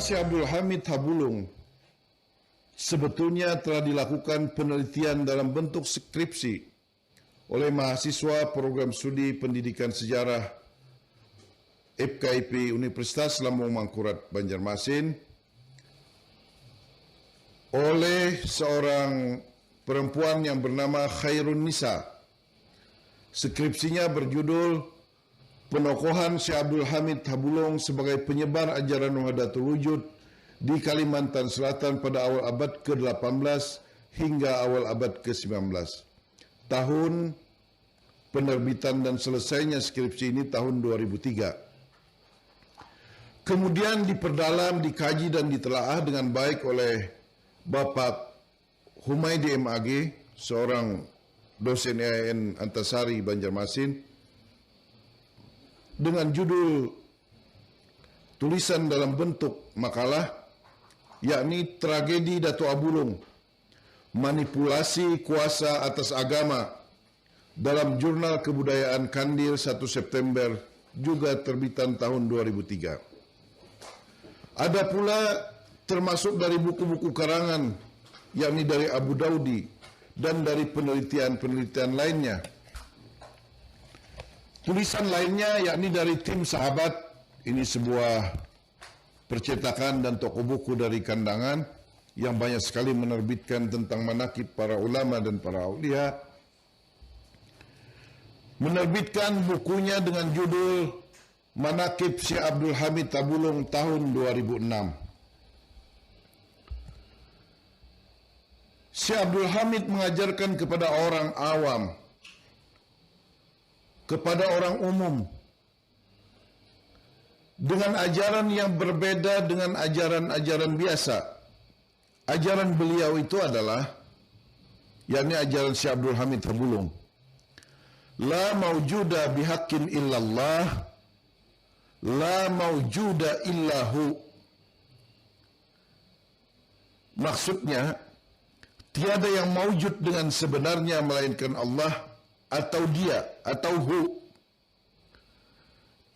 Syekh Abdul Hamid Habulung sebetulnya telah dilakukan penelitian dalam bentuk skripsi oleh mahasiswa program studi pendidikan sejarah FKIP Universitas Lambung Mangkurat Banjarmasin oleh seorang perempuan yang bernama Khairun Nisa. Skripsinya berjudul Penokohan Syekh Abdul Hamid Habulung sebagai penyebar ajaran Wahdatul Wujud di Kalimantan Selatan pada awal abad ke-18 hingga awal abad ke-19. Tahun penerbitan dan selesainya skripsi ini tahun 2003. Kemudian diperdalam, dikaji dan ditelaah dengan baik oleh Bapak Humaydi MAG, seorang dosen IAIN Antasari Banjarmasin, dengan judul tulisan dalam bentuk makalah, yakni Tragedi Dato' Habulung, Manipulasi Kuasa Atas Agama, dalam Jurnal Kebudayaan Kandil 1 September, juga terbitan tahun 2003. Ada pula termasuk dari buku-buku karangan, yakni dari Abu Daudi dan dari penelitian-penelitian lainnya. Tulisan lainnya yakni dari Tim Sahabat, ini sebuah percetakan dan toko buku dari Kandangan yang banyak sekali menerbitkan tentang manaqib para ulama dan para aulia. Menerbitkan bukunya dengan judul Manaqib Syekh Abdul Hamid Habulung tahun 2006. Syekh Abdul Hamid mengajarkan kepada orang awam, kepada orang umum, dengan ajaran yang berbeda dengan ajaran-ajaran biasa. Ajaran beliau itu adalah, yakni ajaran Syekh Abdul Hamid Habulung, La mawjuda bihaqqin illallah, la mawjuda illahu. Maksudnya, tiada yang mawjud dengan sebenarnya melainkan Allah, atau dia, atau hu.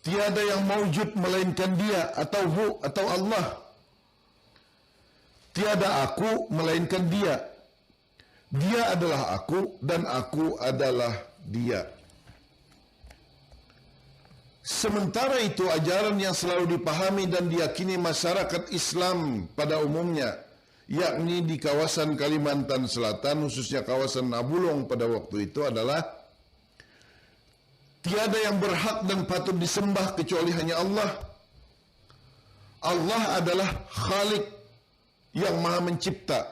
Tiada yang mawjud melainkan dia, atau hu, atau Allah. Tiada aku melainkan dia. Dia adalah aku dan aku adalah dia. Sementara itu, ajaran yang selalu dipahami dan diyakini masyarakat Islam pada umumnya, yakni di kawasan Kalimantan Selatan, khususnya kawasan Habulung pada waktu itu, adalah tiada yang berhak dan patut disembah kecuali hanya Allah. Allah adalah Khalik yang Maha Mencipta.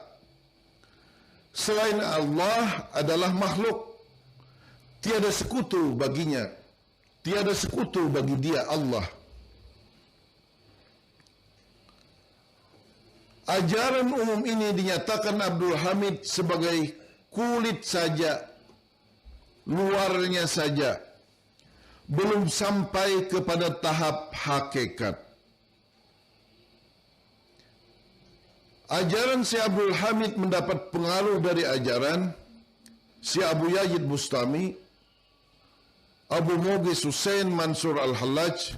Selain Allah adalah makhluk. Tiada sekutu baginya. Tiada sekutu bagi Dia, Allah. Ajaran umum ini dinyatakan Abdul Hamid sebagai kulit saja, luarnya saja, belum sampai kepada tahap hakikat. Ajaran Syekh Abdul Hamid mendapat pengaruh dari ajaran Syekh Abu Yazid Bustami, Abu Mughis Hussein Mansur Al-Hallaj,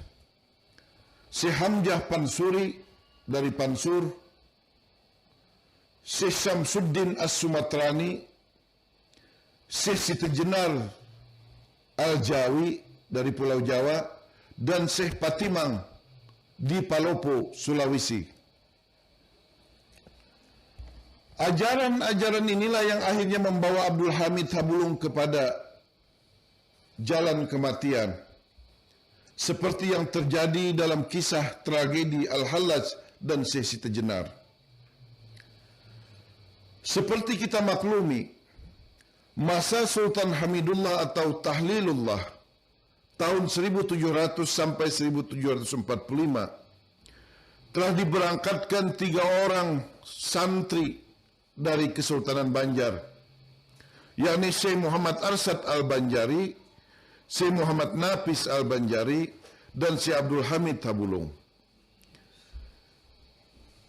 Syekh Hamzah Pansuri dari Pansur, Syekh Syamsuddin As-Sumatrani, Syekh Siti Jenar Al-Jawi dari Pulau Jawa, dan Syekh Patimang di Palopo, Sulawesi. Ajaran-ajaran inilah yang akhirnya membawa Abdul Hamid Habulung kepada jalan kematian, seperti yang terjadi dalam kisah tragedi Al-Hallaj dan Syekh Siti Jenar. Seperti kita maklumi, masa Sultan Hamidullah atau Tahlilullah tahun 1700 sampai 1745 telah diberangkatkan 3 orang santri dari Kesultanan Banjar, yakni Syekh Muhammad Arsyad Al-Banjari, Syekh Muhammad Nafis Al-Banjari, dan Syekh Abdul Hamid Habulung.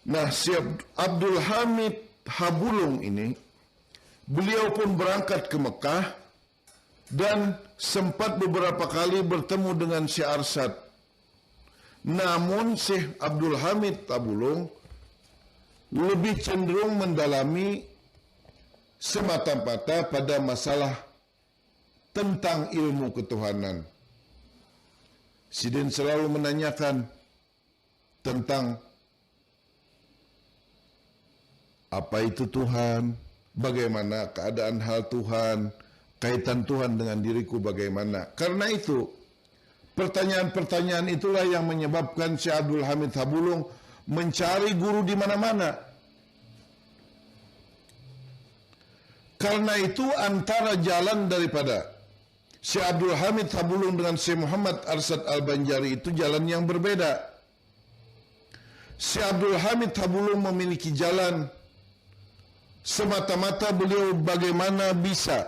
Nah, Syekh Abdul Hamid Habulung ini, beliau pun berangkat ke Mekah dan sempat beberapa kali bertemu dengan Syekh Arsyad Namun Syekh Abdul Hamid Tabulung lebih cenderung mendalami semata-mata pada masalah tentang ilmu ketuhanan. Sidin selalu menanyakan tentang apa itu Tuhan, bagaimana keadaan hal Tuhan, kaitan Tuhan dengan diriku bagaimana. Karena itu, pertanyaan-pertanyaan itulah yang menyebabkan Syekh Abdul Hamid Tabulung mencari guru di mana-mana. Karena itu antara jalan daripada Syekh Abdul Hamid Tabulung dengan Syekh Muhammad Arsyad Al-Banjari itu jalan yang berbeda. Syekh Abdul Hamid Tabulung memiliki jalan semata-mata beliau bagaimana bisa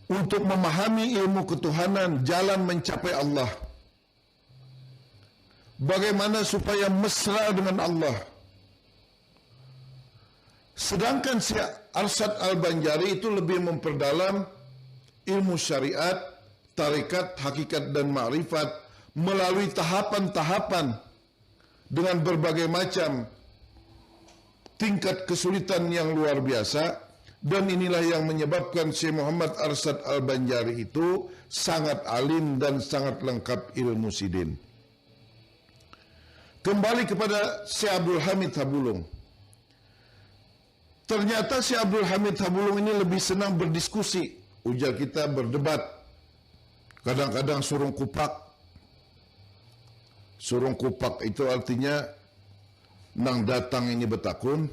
untuk memahami ilmu ketuhanan, jalan mencapai Allah. Bagaimana supaya mesra dengan Allah. Sedangkan Syekh Arsyad Al-Banjari itu lebih memperdalam ilmu syariat, tarekat, hakikat dan ma'rifat melalui tahapan-tahapan dengan berbagai macam tingkat kesulitan yang luar biasa, dan inilah yang menyebabkan Syekh Muhammad Arsyad Al-Banjari itu sangat alim dan sangat lengkap ilmu sidin. Kembali kepada Syekh Abdul Hamid Tabulung. Ternyata Syekh Abdul Hamid Tabulung ini lebih senang berdiskusi. Ujar kita berdebat. Kadang-kadang surung kupak. Surung kupak itu artinya nang datang ini betakun,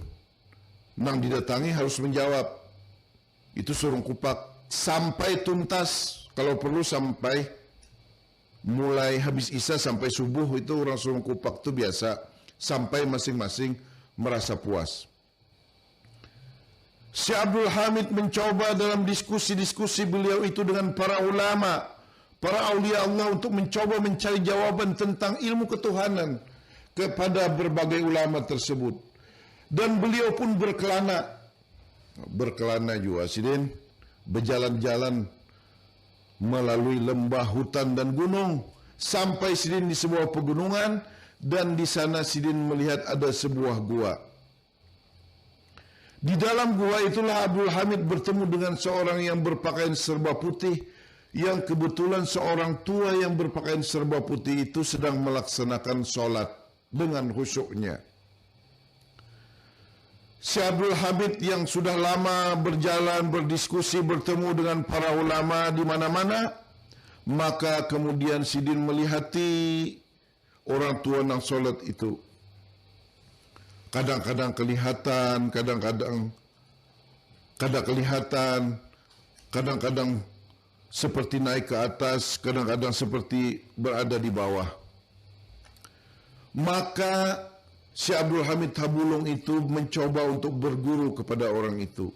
nang didatangi harus menjawab. Itu surung kupak. Sampai tuntas, kalau perlu sampai mulai habis isya sampai subuh, itu orang surung kupak itu biasa. Sampai masing-masing merasa puas. Syekh Abdul Hamid mencoba dalam diskusi-diskusi beliau itu dengan para ulama, para aulia Allah untuk mencoba mencari jawaban tentang ilmu ketuhanan kepada berbagai ulama tersebut. Dan beliau pun berkelana juga sidin, berjalan-jalan melalui lembah, hutan dan gunung sampai sidin di sebuah pegunungan, dan di sana sidin melihat ada sebuah gua. Di dalam gua itulah Abdul Hamid bertemu dengan seorang yang berpakaian serba putih, yang kebetulan seorang tua yang berpakaian serba putih itu sedang melaksanakan sholat dengan khusyuknya. Syekh Abdul Hamid yang sudah lama berjalan, berdiskusi, bertemu dengan para ulama di mana-mana, maka kemudian sidin melihati orang tua yang sholat itu. Kadang-kadang kelihatan, kadang-kadang kadang kelihatan, kadang-kadang seperti naik ke atas, kadang-kadang seperti berada di bawah. Maka Syekh Abdul Hamid Tabulung itu mencoba untuk berguru kepada orang itu.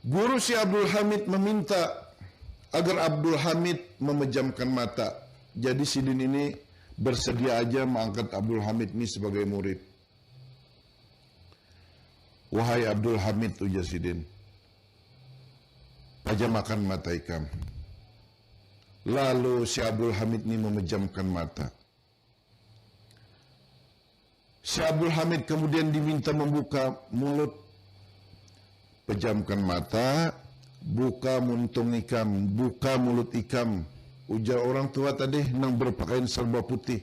Guru Syekh Abdul Hamid meminta agar Abdul Hamid memejamkan mata. Jadi sidin ini bersedia aja mengangkat Abdul Hamid ini sebagai murid. Wahai Abdul Hamid, ujar sidin, pejamkan mata ikam. Lalu Syekh Abdul Hamid ini memejamkan mata. Syekh Abdul Hamid kemudian diminta membuka mulut. Pejamkan mata, buka muntung ikam, buka mulut ikam. Ujar orang tua tadi yang berpakaian serba putih.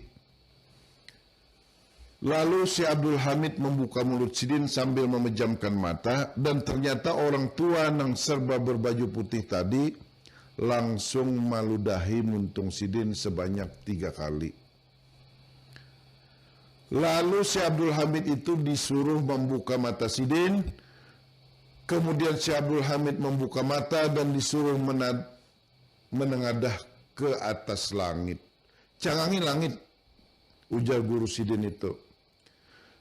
Lalu Syekh Abdul Hamid membuka mulut sidin sambil memejamkan mata, dan ternyata orang tua yang serba berbaju putih tadi langsung meludahi muntung sidin sebanyak 3 kali. Lalu Syekh Abdul Hamid itu disuruh membuka mata sidin. Kemudian Syekh Abdul Hamid membuka mata dan disuruh menengadah ke atas langit. Cangangi langit, ujar guru sidin itu.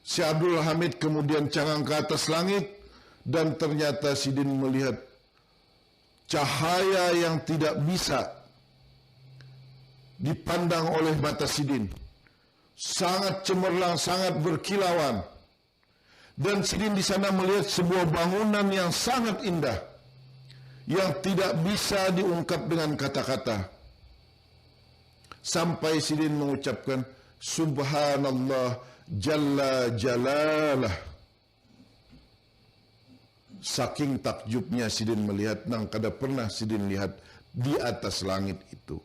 Syekh Abdul Hamid kemudian cangang ke atas langit, dan ternyata sidin melihat cahaya yang tidak bisa dipandang oleh mata sidin. Sangat cemerlang, sangat berkilauan. Dan sidin di sana melihat sebuah bangunan yang sangat indah, yang tidak bisa diungkap dengan kata-kata. sampai Sidin mengucapkan Subhanallah Jalla Jalalah. Saking takjubnya Sidin melihat nang kada pernah Sidin lihat di atas langit itu.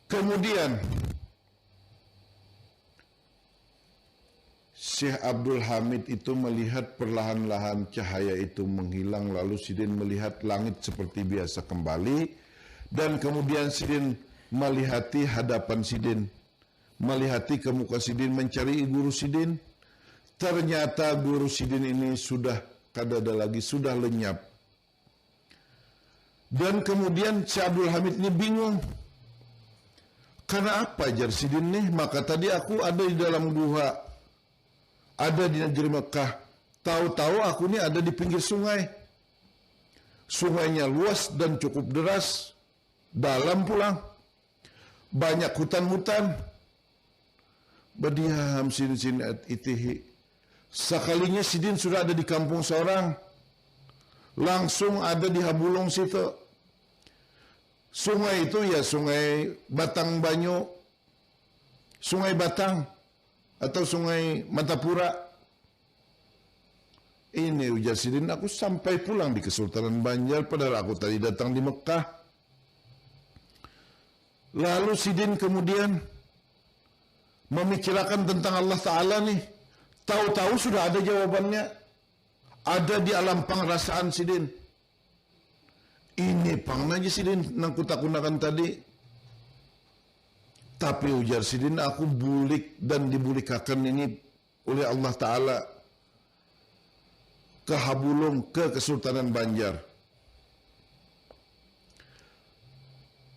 Kemudian Syekh Abdul Hamid itu melihat perlahan-lahan cahaya itu menghilang, lalu Sidin melihat langit seperti biasa kembali, dan kemudian Sidin melihati hadapan Sidin, melihati ke muka Sidin, mencari guru Sidin. Ternyata guru Sidin ini sudah kada ada lagi, sudah lenyap. Dan kemudian Syekh Abdul Hamid ini bingung. Karena apa ajar Sidin nih? Maka tadi aku ada di dalam gua, ada di negeri Mekah. Tahu-tahu aku ini ada di pinggir sungai. Sungainya luas dan cukup deras, dalam pulang. Banyak hutan-hutan. Berdiam Sidin itihi. Sekalinya Sidin sudah ada di kampung seorang. Langsung ada di Habulong situ. Sungai itu ya sungai Batang Banyu, sungai Batang, atau sungai Matapura. Ini ujar Sidin, aku sampai pulang di Kesultanan Banjar, padahal aku tadi datang di Mekah. Lalu Sidin kemudian memikirkan tentang Allah Ta'ala nih. Tahu-tahu sudah ada jawabannya. Ada di alam pangrasaan Sidin. Ini pang aja Sidin nang kutak-kunakan tadi. Tapi ujar Sidin, aku bulik dan dibulikakan ini oleh Allah Ta'ala ke Habulong, ke Kesultanan Banjar.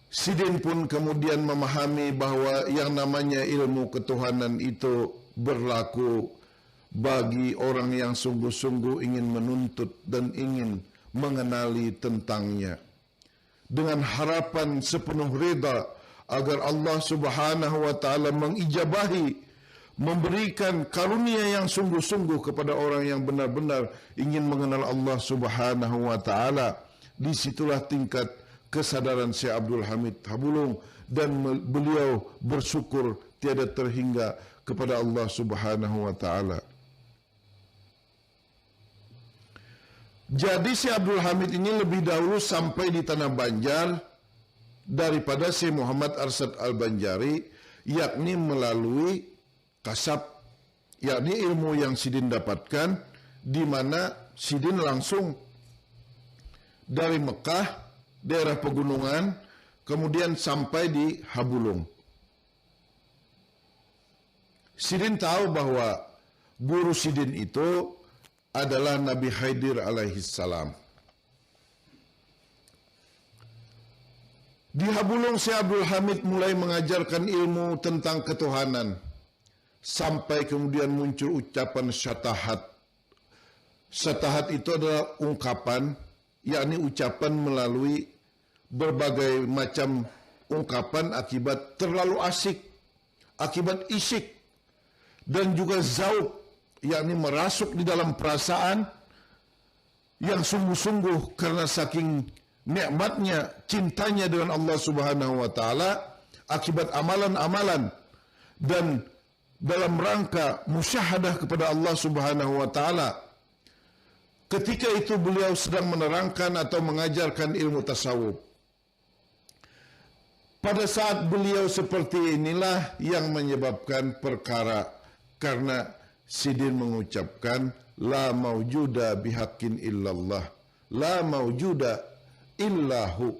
Sidin pun kemudian memahami bahwa yang namanya ilmu ketuhanan itu berlaku bagi orang yang sungguh-sungguh ingin menuntut dan ingin mengenali tentangnya, dengan harapan sepenuh reda agar Allah Subhanahu wa Ta'ala mengijabahi, memberikan karunia yang sungguh-sungguh kepada orang yang benar-benar ingin mengenal Allah Subhanahu wa Ta'ala. Disitulah tingkat kesadaran Syekh Abdul Hamid Habulong, dan beliau bersyukur tiada terhingga kepada Allah Subhanahu wa Ta'ala. Jadi Syekh Abdul Hamid ini lebih dahulu sampai di Tanah Banjar daripada Syekh Muhammad Arsyad Al-Banjari, yakni melalui kasab, yakni ilmu yang Sidin dapatkan, di mana Sidin langsung dari Mekah, daerah pegunungan, kemudian sampai di Habulong. Sidin tahu bahwa guru Sidin itu adalah Nabi Khidir alaihi salam. Di Habulong Syekh Abdul Hamid mulai mengajarkan ilmu tentang ketuhanan, sampai kemudian muncul ucapan syatahat. Syatahat itu adalah ungkapan, yakni ucapan melalui berbagai macam ungkapan akibat terlalu asik, akibat isik, dan juga zauq, yakni merasuk di dalam perasaan yang sungguh-sungguh karena saking nikmatnya, cintanya dengan Allah Subhanahu wa Ta'ala, akibat amalan-amalan dan dalam rangka musyahadah kepada Allah Subhanahu wa Ta'ala. Ketika itu beliau sedang menerangkan atau mengajarkan ilmu tasawuf. Pada saat beliau seperti inilah yang menyebabkan perkara, karena Sidin mengucapkan la maujuda bihaqqin illallah, la maujuda illahu.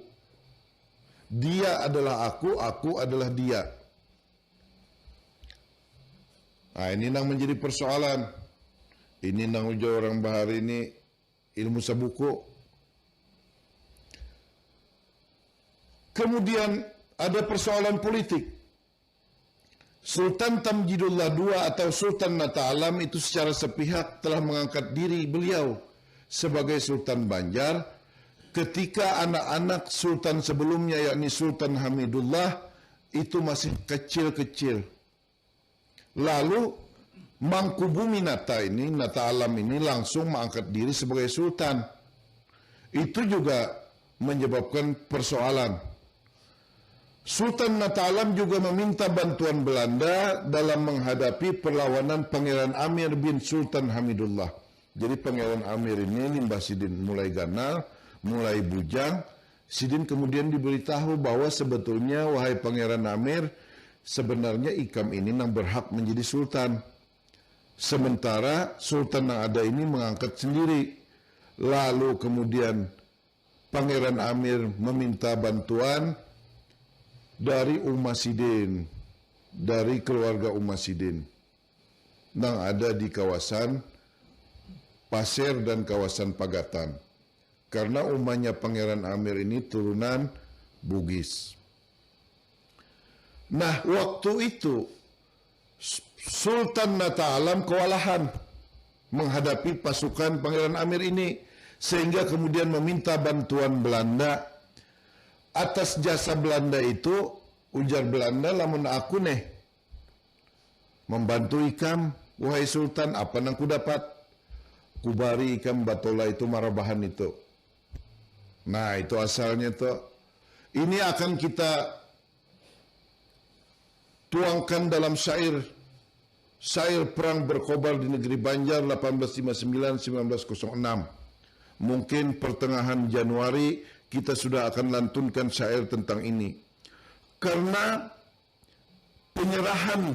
Dia adalah aku adalah dia. Nah, ini nang menjadi persoalan. Ini nang ujar orang bahar ini ilmu sabuku. Kemudian ada persoalan politik. Sultan Tamjidullah II atau Sultan Nata Alam itu secara sepihak telah mengangkat diri beliau sebagai Sultan Banjar ketika anak-anak Sultan sebelumnya, yakni Sultan Hamidullah, itu masih kecil-kecil. Lalu Mangkubumi Nata Alam ini langsung mengangkat diri sebagai Sultan. Itu juga menyebabkan persoalan. Sultan Mataram juga meminta bantuan Belanda dalam menghadapi perlawanan Pangeran Amir bin Sultan Hamidullah. Jadi Pangeran Amir ini Limbah Sidin mulai ganal, mulai bujang. Sidin kemudian diberitahu bahwa sebetulnya wahai Pangeran Amir, sebenarnya Ikam ini yang berhak menjadi sultan. Sementara sultan yang ada ini mengangkat sendiri. Lalu kemudian Pangeran Amir meminta bantuan dari Ummasidin, dari keluarga Ummasidin yang ada di kawasan Pasir dan kawasan Pagatan. Karena umatnya Pangeran Amir ini turunan Bugis. Nah, waktu itu Sultan Mataram kewalahan menghadapi pasukan Pangeran Amir ini, sehingga kemudian meminta bantuan Belanda. Atas jasa Belanda itu, ujar Belanda, lamun aku nih membantu Ikam, wahai Sultan, apa yang ku dapat? Kubari Ikam batola itu marabahan itu. Nah, itu asalnya tuh. Ini akan kita tuangkan dalam syair perang berkobar di negeri Banjar 1859-1906. Mungkin pertengahan Januari kita sudah akan lantunkan syair tentang ini. Karena penyerahan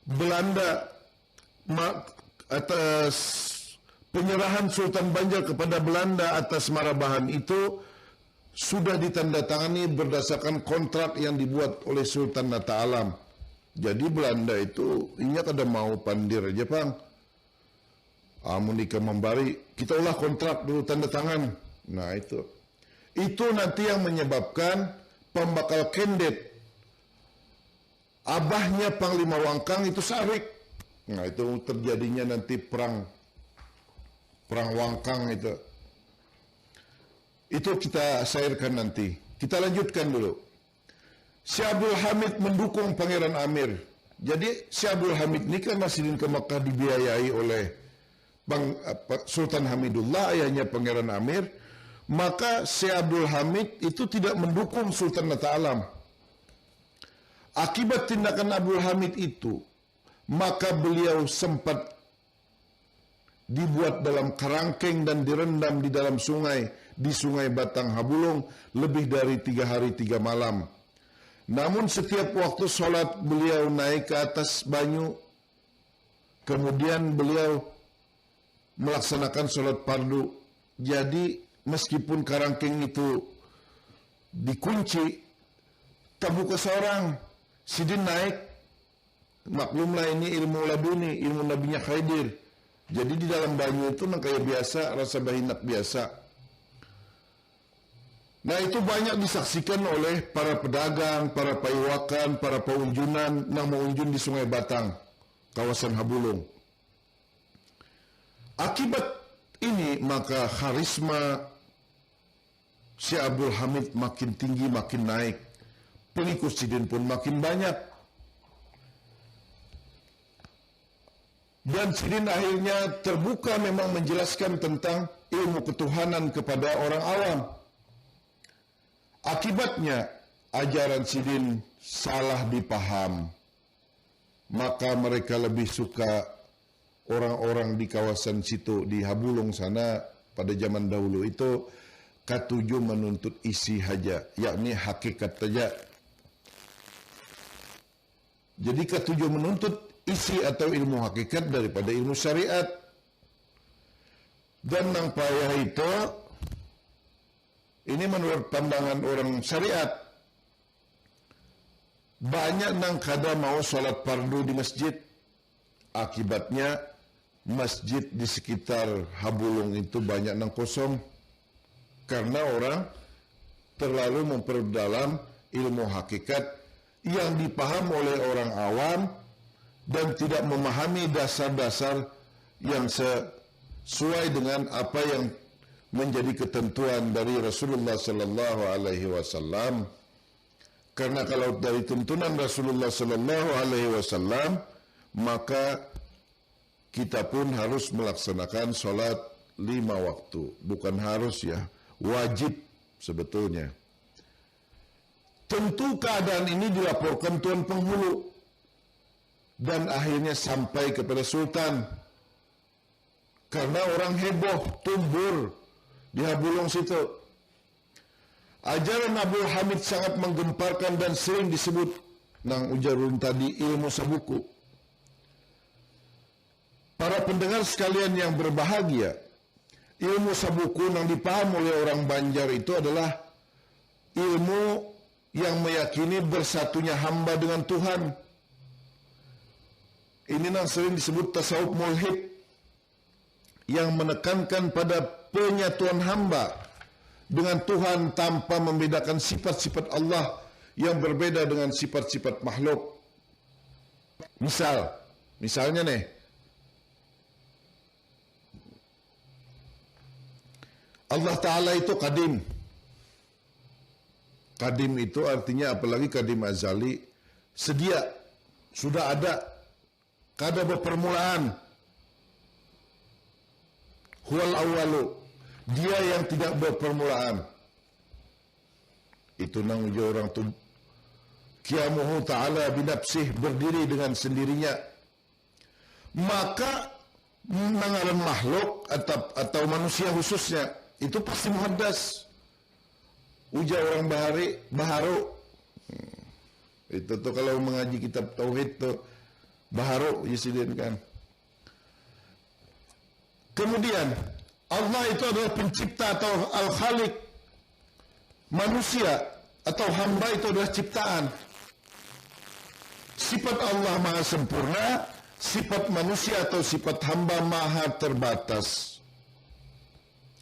Belanda atas penyerahan Sultan Banjar kepada Belanda atas Marabahan itu sudah ditandatangani berdasarkan kontrak yang dibuat oleh Sultan Mataram. Jadi Belanda itu ingat ada mau pandir aja, Pang. Amun Ikam membari, kita ulah kontrak dulu tanda tangan. Nah itu nanti yang menyebabkan pembakal Kendet, abahnya Panglima Wangkang itu Sarik. Nah itu terjadinya nanti perang Wangkang itu. Itu kita syairkan nanti. Kita lanjutkan dulu. Si Abdul Hamid mendukung Pangeran Amir. Jadi si Abdul Hamid ini kan masih ke Makkah dibiayai oleh Sultan Hamidullah, ayahnya Pangeran Amir. Maka si Abdul Hamid itu tidak mendukung Sultan Mataram. Akibat tindakan Abdul Hamid itu, maka beliau sempat dibuat dalam kerangkeng dan direndam di dalam sungai, di Sungai Batang Habulung lebih dari 3 hari 3 malam. Namun setiap waktu sholat beliau naik ke atas banyu, kemudian beliau melaksanakan sholat fardu. Jadi meskipun kerangkeng itu dikunci, terbuka seorang, Sidin naik. Maklumlah ini ilmu laduni, ilmu nabinya Khidir. Jadi di dalam banyu itu kayak biasa, rasa bahinak biasa. Nah itu banyak disaksikan oleh para pedagang, para paiwakan, para pengunjunan yang mengunjung di Sungai Batang, kawasan Habulung. Akibat ini maka karisma si Abdul Hamid makin tinggi, makin naik. Pengikut Sidin pun makin banyak. Dan Sidin akhirnya terbuka memang menjelaskan tentang ilmu ketuhanan kepada orang awam. Akibatnya ajaran Sidin salah dipaham. Maka mereka lebih suka orang-orang di kawasan situ, di Habulung sana pada zaman dahulu itu ketujuh menuntut isi haja, yakni hakikat saja. Jadi ketujuh menuntut isi atau ilmu hakikat daripada ilmu syariat. Dan nang payah itu, ini menurut pandangan orang syariat, banyak nang kada mau sholat fardu di masjid. Akibatnya masjid di sekitar Habulung itu banyak nang kosong. Karena orang terlalu memperdalam ilmu hakikat yang dipaham oleh orang awam dan tidak memahami dasar-dasar yang sesuai dengan apa yang menjadi ketentuan dari Rasulullah sallallahu alaihi wasallam. Karena kalau dari tuntunan Rasulullah sallallahu alaihi wasallam, maka kita pun harus melaksanakan sholat 5 waktu. Bukan harus ya, wajib sebetulnya. Tentu keadaan ini dilaporkan Tuan Penghulu dan akhirnya sampai kepada Sultan. Karena orang heboh, tumbur di Habulong situ. Ajaran Abdul Hamid sangat menggemparkan dan sering disebut nang ujarun tadi ilmu sabuku. Para pendengar sekalian yang berbahagia, ilmu sabuku yang dipaham oleh orang Banjar itu adalah ilmu yang meyakini bersatunya hamba dengan Tuhan. Ini yang sering disebut tasawuf mulhid, yang menekankan pada penyatuan hamba dengan Tuhan tanpa membedakan sifat-sifat Allah yang berbeda dengan sifat-sifat makhluk. Misalnya nih, Allah Ta'ala itu kadim. Kadim itu artinya apalagi kadim azali, sedia, sudah ada, kada berpermulaan. Huwal awalu, dia yang tidak berpermulaan. Itu nang ujar orang tu, qiyamuhu ta'ala binafsih, berdiri dengan sendirinya. Maka mengaran makhluk atau manusia khususnya itu pasti muhaddas. Ujar orang baharu. Itu tuh kalau mengaji kitab tauhid tuh baharu Yesidin kan. Kemudian Allah itu adalah pencipta atau al-khaliq. Manusia atau hamba itu adalah ciptaan. Sifat Allah maha sempurna, sifat manusia atau sifat hamba maha terbatas.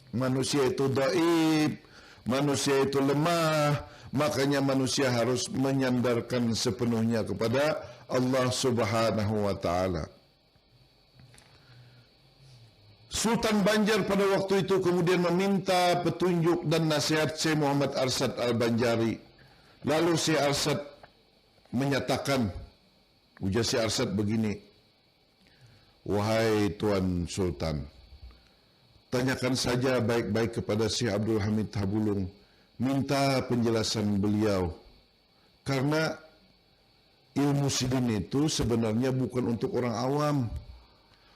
Manusia itu dhaif, manusia itu lemah, makanya manusia harus menyandarkan sepenuhnya kepada Allah Subhanahu wa Ta'ala. Sultan Banjar pada waktu itu kemudian meminta petunjuk dan nasihat Syekh Muhammad Arsad Al-Banjari. Lalu Syekh Arsad menyatakan, ujar Syekh Arsad begini, "Wahai Tuan Sultan, tanyakan saja baik-baik kepada Syekh Abdul Hamid Habulong, minta penjelasan beliau. Karena ilmu sidin itu sebenarnya bukan untuk orang awam.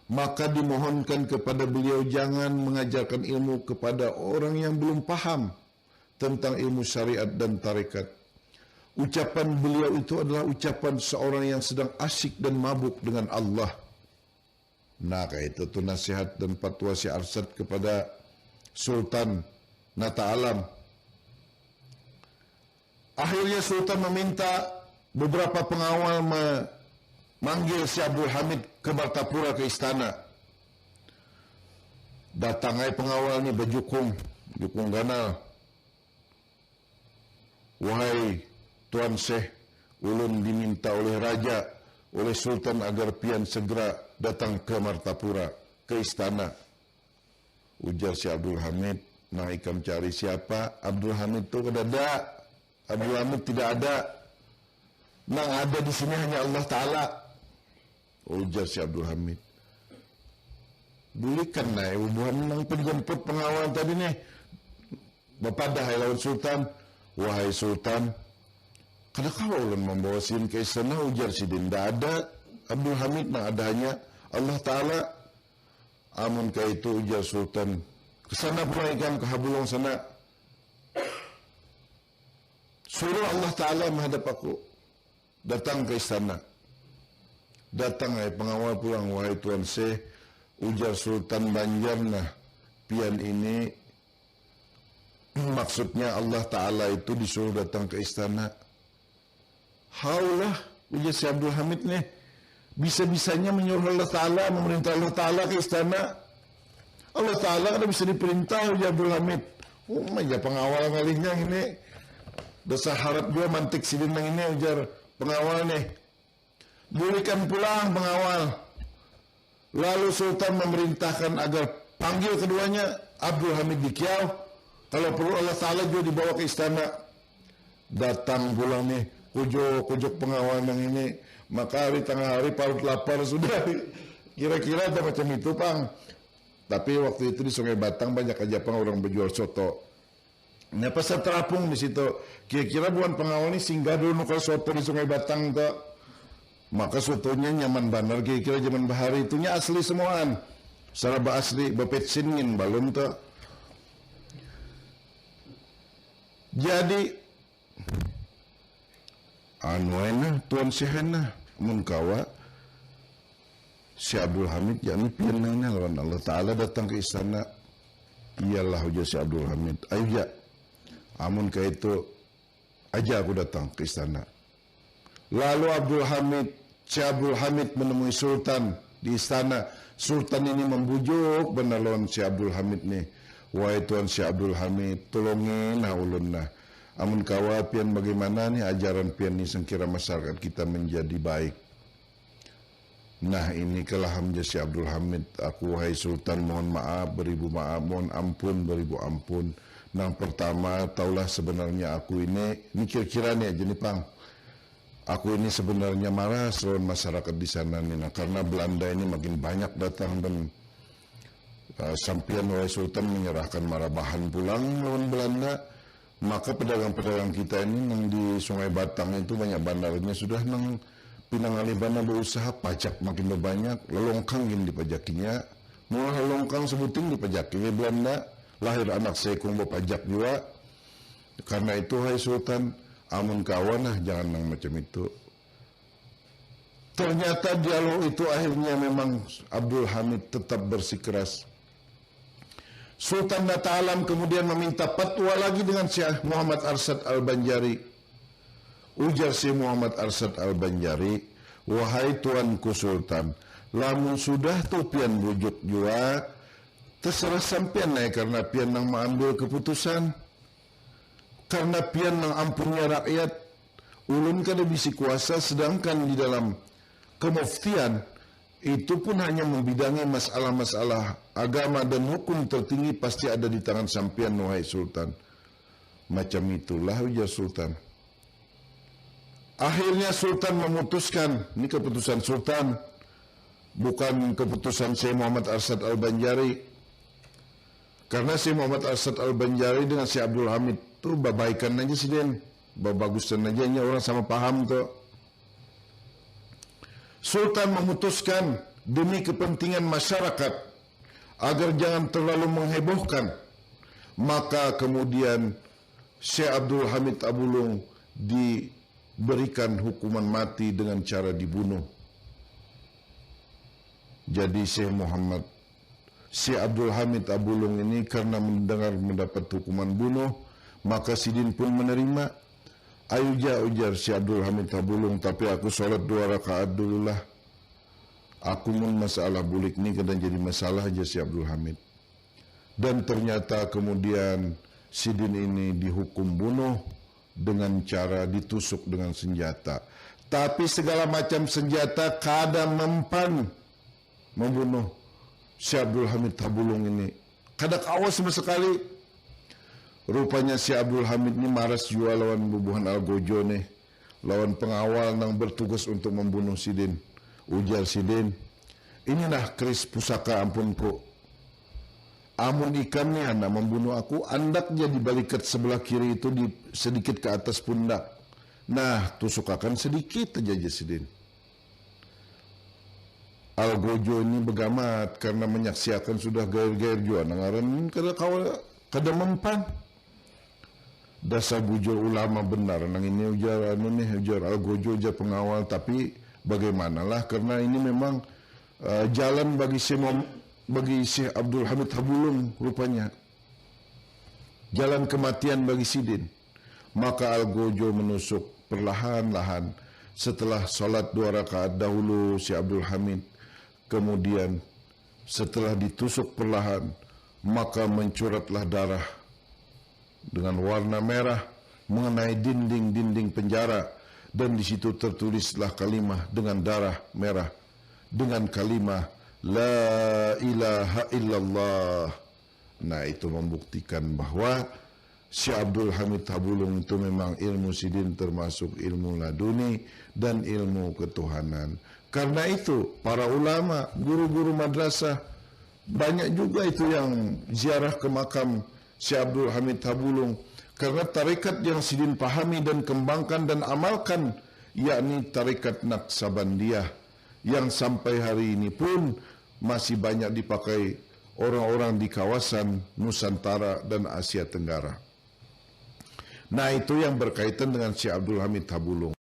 Maka dimohonkan kepada beliau jangan mengajarkan ilmu kepada orang yang belum paham tentang ilmu syariat dan tarekat. Ucapan beliau itu adalah ucapan seorang yang sedang asyik dan mabuk dengan Allah." Nah, itu tuh nasihat dan fatwa Syekh Arsad kepada Sultan Nata Alam. Akhirnya Sultan meminta beberapa pengawal memanggil Syekh Abdul Hamid ke Martapura, ke istana. Datang ai pengawal ni berjukung ganal. "Wahai Tuan Syekh, ulun diminta oleh raja, oleh Sultan agar pian segera datang ke Martapura, ke istana." Ujar Syekh Abdul Hamid, "Nah, ikam cari siapa? Abdul Hamid tu kada ada. Abdul Hamid tidak ada. Nang ada di sini hanya Allah Ta'ala." Ujar Syekh Abdul Hamid, "Bulikan na buhan nang penjemput pengawal tadi nih. Bapadahai lawan Sultan." "Wahai Sultan, kada kau ulun membawa sin ke istana?" Ujar sidin, "Tidak ada Abdul Hamid, nang ada hanya Allah Ta'ala." "Amun ka itu," ujar Sultan, "kesana pula ikam ke Habulong sana. Suruh Allah Ta'ala menghadap aku. Datang ke istana." Datang pengawal pulang. "Wahai Tuan Syekh," ujar Sultan Banjar, "nah, pian ini maksudnya Allah Ta'ala itu disuruh datang ke istana." "Haulah," ujar Syekh Abdul Hamid nih, "bisa-bisanya menyuruh Allah Ta'ala, memerintah Allah Ta'ala ke istana. Allah Ta'ala kan bisa diperintah," ujar Abdul Hamid. Aja pengawal kalinya ini dosa harap juga mantik sidin ini, ujar pengawal nih. "Bulikan pulang pengawal." Lalu Sultan memerintahkan agar panggil keduanya. Abdul Hamid di Kiau, kalau perlu Allah Ta'ala juga dibawa ke istana. Datang pulang nih kujuk pengawal yang ini. Maka hari tengah hari parut lapar sudah. Kira-kira ada macam itu, Pang. Tapi waktu itu di Sungai Batang banyak aja Pang orang berjual soto. Nah pasal terapung di situ. Kira-kira buan pengawal ini singgah dulu nukal soto di Sungai Batang tuh. Maka sotonya nyaman benar. Kira-kira zaman bahari itunya asli semuaan. Saraba asli bepetsingin balon tuh. Jadi anuena tuan sehena mun kawa si Abdul Hamid yani pianana lawan Allah Ta'ala datang ke istana. Iyalah ujar si Abdul Hamid, ayo ya amun ka itu aja aku datang ke istana. Lalu si Abdul Hamid menemui Sultan di istana. Sultan ini membujuk benar lawan si Abdul Hamid nih. Wahai Tuan si Abdul Hamid, tolongin ulun nah. Amun kawa pian bagaimana nih ajaran pian ni sengkira masyarakat kita menjadi baik. Nah ini kelaham si Abdul Hamid. Aku wahai Sultan mohon maaf, beribu maaf, mohon ampun, beribu ampun. Yang pertama, taulah sebenarnya aku ini kira-kira nih aja nih Pang. Aku ini sebenarnya marah lawan masyarakat di sana nih. Nah, karena Belanda ini makin banyak datang dan sampian wahai Sultan menyerahkan marabahan pulang lawan Belanda. Maka pedagang-pedagang kita ini yang di Sungai Batang itu banyak bandarnya sudah nang pinangalibana berusaha pajak makin banyak, lelongkang gini dipajakinya. Mulai lelongkang sebuting dipajakinya Belanda. Lahir anak sekung pajak juga. Karena itu hai Sultan, amun kawan jangan nang macam itu. Ternyata dialog itu akhirnya memang Abdul Hamid tetap bersikeras. Sultan Nata Alam kemudian meminta fatwa lagi dengan Syekh Muhammad Arsyad Al-Banjari. Ujar Syekh Muhammad Arsyad Al-Banjari, wahai tuanku Sultan, lamun sudah tu pian bujuk jua, terserah sampian karena pian nang mengambil keputusan. Karena pian nang ampunnya rakyat, ulun kada bisi kuasa, sedangkan di dalam kemuftian itu pun hanya membidangi masalah-masalah agama dan hukum tertinggi pasti ada di tangan sampian wahai Sultan. Macam itulah ujar Sultan. Akhirnya Sultan memutuskan, ini keputusan Sultan, bukan keputusan Syekh Muhammad Arsyad Al-Banjari. Karena Syekh Muhammad Arsyad Al-Banjari dengan Syekh Abdul Hamid tu babaikan aja sih den, bagusan aja orang sama paham tuh. Sultan memutuskan demi kepentingan masyarakat agar jangan terlalu menghebohkan, maka kemudian Syekh Abdul Hamid Abulung diberikan hukuman mati dengan cara dibunuh. Jadi Syekh Abdul Hamid Abulung ini karena mendengar mendapat hukuman bunuh, maka Sidin pun menerima. Ayuja ujar Syekh Abdul Hamid Abulung, tapi aku solat 2 rakaat dulu lah. Aku mun masalah bulik ni kadang jadi masalah aja Syekh Abdul Hamid. Dan ternyata kemudian Sidin ini dihukum bunuh dengan cara ditusuk dengan senjata. Tapi segala macam senjata kada mempan membunuh Syekh Abdul Hamid Abulung ini. Kada kawas sama sekali. Rupanya Syekh Abdul Hamid ni maras jua lawan bubuhan Algojo nih. Lawan pengawal yang bertugas untuk membunuh Sidin. Ujar Sidin, inilah keris pusaka ampunku. Amun ikan ni hendak membunuh aku, andaknya dibalikat sebelah kiri itu sedikit ke atas pundak. Nah, tusukakan sedikit aja Sidin. Algojo ini begamat karena menyaksikan sudah gair-gair jua. Nangaran kada mempan. Dasar bujur ulama benar nang ini ujar Algojo ujar pengawal, tapi bagaimanalah karena ini memang jalan bagi Syekh Abdul Hamid Abulung rupanya, jalan kematian bagi Sidin. Maka Algojo menusuk perlahan-lahan setelah solat 2 rakaat dahulu Syekh Abdul Hamid, kemudian setelah ditusuk perlahan maka mencuratlah darah dengan warna merah mengenai dinding-dinding penjara, dan di situ tertulislah kalimah dengan darah merah dengan kalimah la ilaha illallah. Nah, itu membuktikan bahwa Syekh Abdul Hamid Abulung itu memang ilmu Sidin termasuk ilmu laduni dan ilmu ketuhanan. Karena itu para ulama, guru-guru madrasah banyak juga itu yang ziarah ke makam Syekh Abdul Hamid Abulung Karena tarekat yang Sidin pahami dan kembangkan dan amalkan, yakni tarekat Naqsabandiyah, yang sampai hari ini pun masih banyak dipakai orang-orang di kawasan Nusantara dan Asia Tenggara. Nah, itu yang berkaitan dengan Syekh Abdul Hamid Habulung.